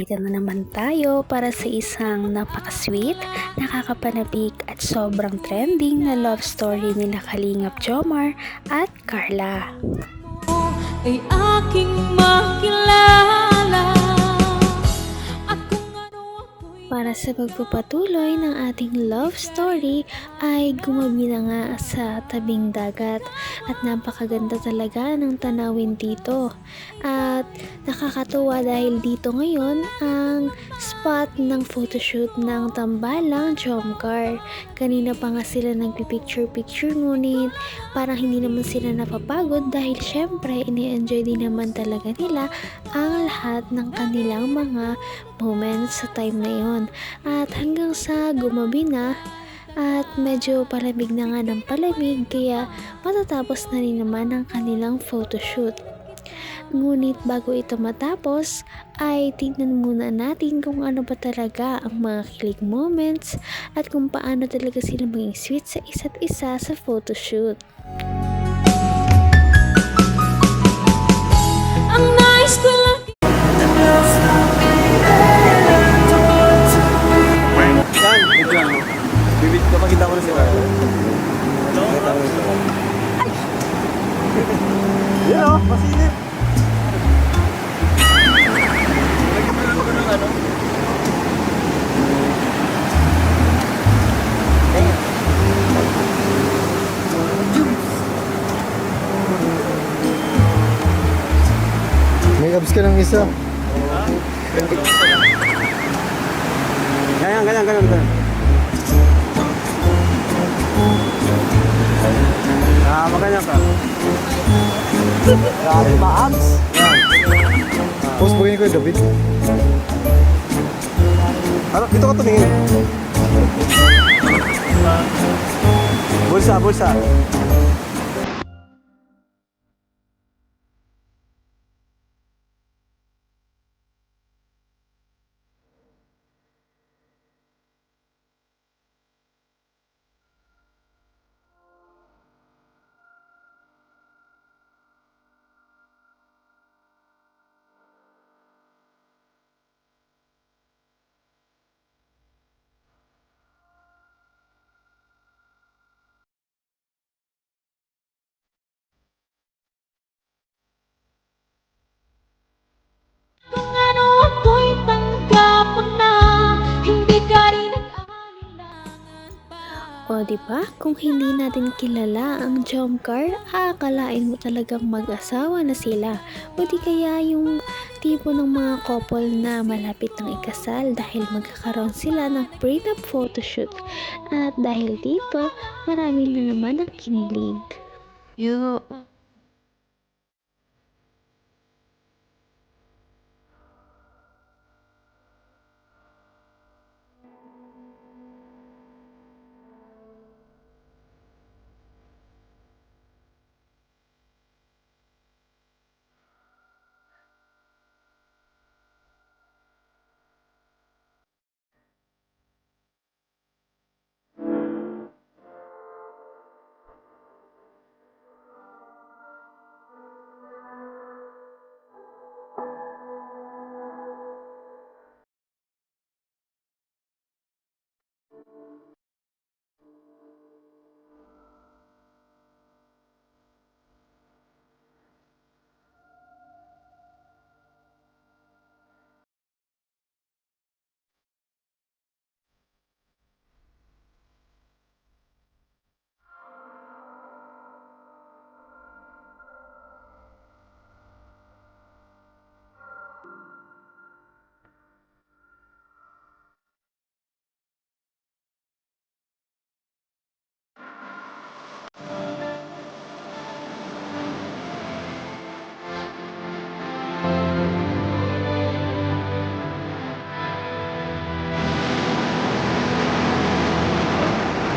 Nandito na naman tayo para sa isang napaka-sweet, nakakapanabik at sobrang trending na love story nila Kalingap Jomar at Carla. Ay aking makilala. Para sa pagpapatuloy ng ating love story ay gumabi na nga sa tabing dagat at napakaganda talaga ng tanawin dito. At nakakatuwa dahil dito ngayon ang spot ng photoshoot ng Tambalang Jomcar. Kanina pa nga sila nagpipicture-picture ngunit parang hindi naman sila napapagod dahil syempre ini-enjoy din naman talaga nila ang lahat ng kanilang mga moments sa time na yon. At hanggang sa gumabi na at medyo palamig na nga ng palamig kaya matatapos na rin naman ang kanilang photoshoot. Ngunit bago ito matapos ay tingnan muna natin kung ano ba talaga ang mga kilig moments at kung paano talaga sila maging sweet sa isa't isa sa photoshoot. Ang nais ko lang Bibit ko, pakita ko na si Carla. Pakita ko na. Yan o, masilip. Nagkakaroon ko ng ano? May abs ka ng isa. Ganyan. Maganyan ka. Grabe ma-abs. Post mo ko yung David. Ano? Dito ka tumingin. Bulsa. kung ano ako'y tanggap mo na. Hindi ka rin nag-alinlangan pa. O diba, kung hindi natin kilala ang Jomcar, aakalain mo talagang mag-asawa na sila. O di kaya yung tipo ng mga couple na malapit ng ikasal dahil magkakaroon sila ng prenup photoshoot. At dahil dito, marami na naman ang kinilig.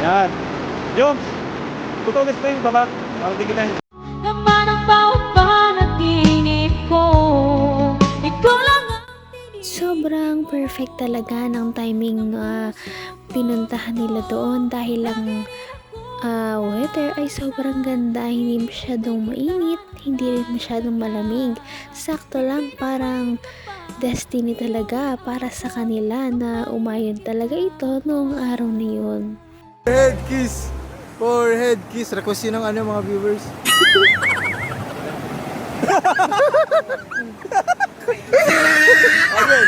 Yan. Joms! Tutulis na yung baba. Parang tigil na. Naman ang bawat panaginip ko. Ikaw lang ang Sobrang perfect talaga ng timing na pinuntahan nila doon dahil lang weather ay sobrang ganda, hindi masyadong mainit, hindi rin masyadong malamig. Sakto lang, parang destiny talaga para sa kanila na umayon talaga ito noong araw na yun. Head kiss! Forehead kiss! Request yun ng mga viewers. Okay.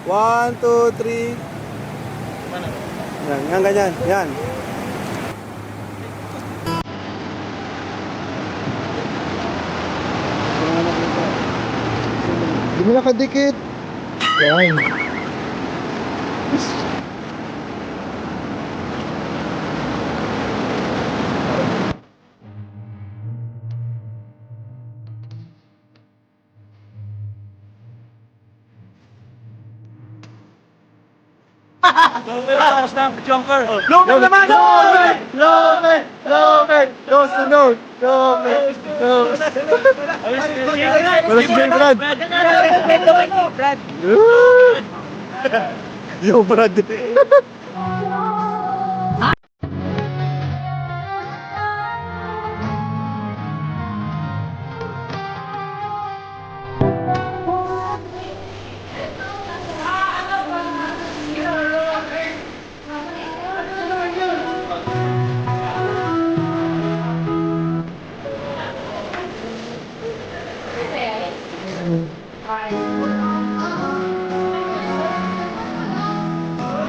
One, two, three. Yan, ganyan. Yan. Di mo nakadikit. Yan. Tapos na, Jonker. Lomen naman! Lomen! Lomen! Lomen! Los sunod! Lomen! Los! Wala si Jay Brad! Yo, Brad!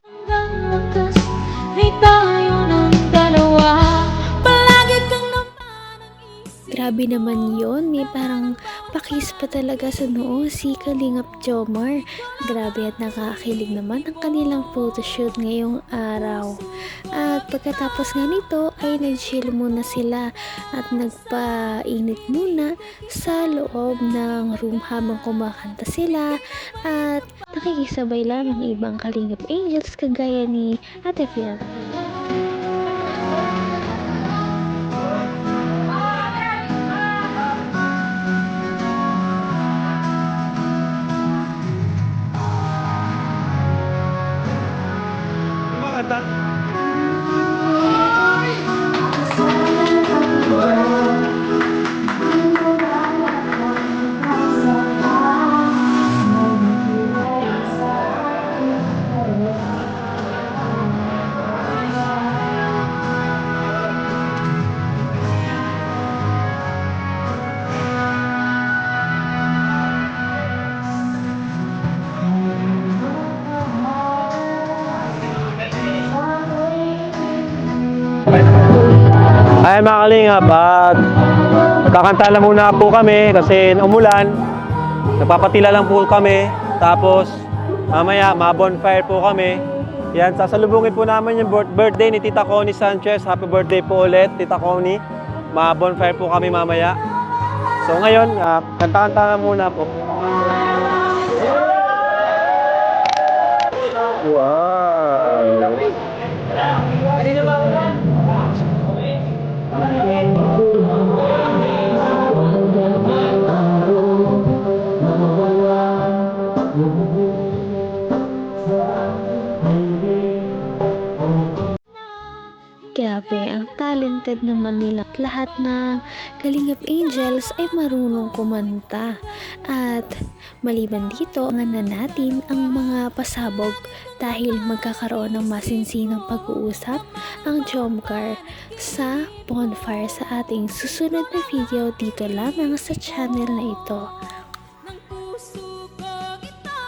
Hanggang wakas ay tayo ng dalawa. Palagi kang naman ang isip. Grabe naman yon, may parang pakis pa talaga sa noo si Kalingap Jomar. Grabe at nakakakilig naman ang kanilang photoshoot ngayong araw. At pagkatapos nga nito ay nag-chill muna sila at nagpainit muna sa loob ng room habang kumakanta sila at nakikisabay lang ang ibang Kalingap Angels kagaya ni Ate Fiel. Kumakanta. Ay mga kalingap, at magkakanta lang muna po kami kasi umulan. Nagpapatila lang po kami. Tapos mamaya ma-bonfire po kami. Yan, sasalubungin po namin yung birthday ni Tita Connie Sanchez. Happy birthday po ulit, Tita Connie. Ma-bonfire po kami mamaya. So ngayon, kanta-kanta na muna po. Wow! Grabe, ang talented naman nila. Lahat ng Kalingap Angels ay marunong kumanta. At maliban dito, nga na natin ang mga pasabog dahil magkakaroon ng masinsinang pag-uusap ang Jomcar sa bonfire sa ating susunod na video dito lamang sa channel na ito. Ng puso ko kita,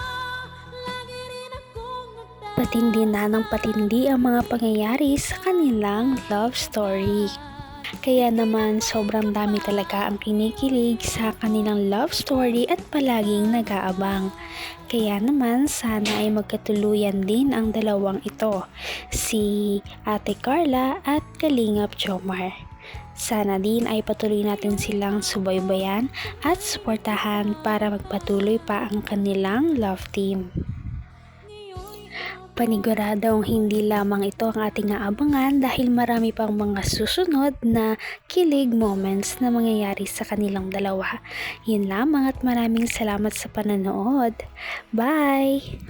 lagi rin akong nagtatanong. Patindi na ng patindi ang mga pangyayari sa kanilang love story. Kaya naman sobrang dami talaga ang kinikilig sa kanilang love story at palaging nag-aabang. Kaya naman sana ay magkatuluyan din ang dalawang ito, si Ate Carla at Kalingap Jomar. Sana din ay patuloy natin silang subaybayan at suportahan para magpatuloy pa ang kanilang love team. Paniguradong hindi lamang ito ang ating aabangan dahil marami pang mga susunod na kilig moments na mangyayari sa kanilang dalawa. Yun lamang at maraming salamat sa pananood. Bye!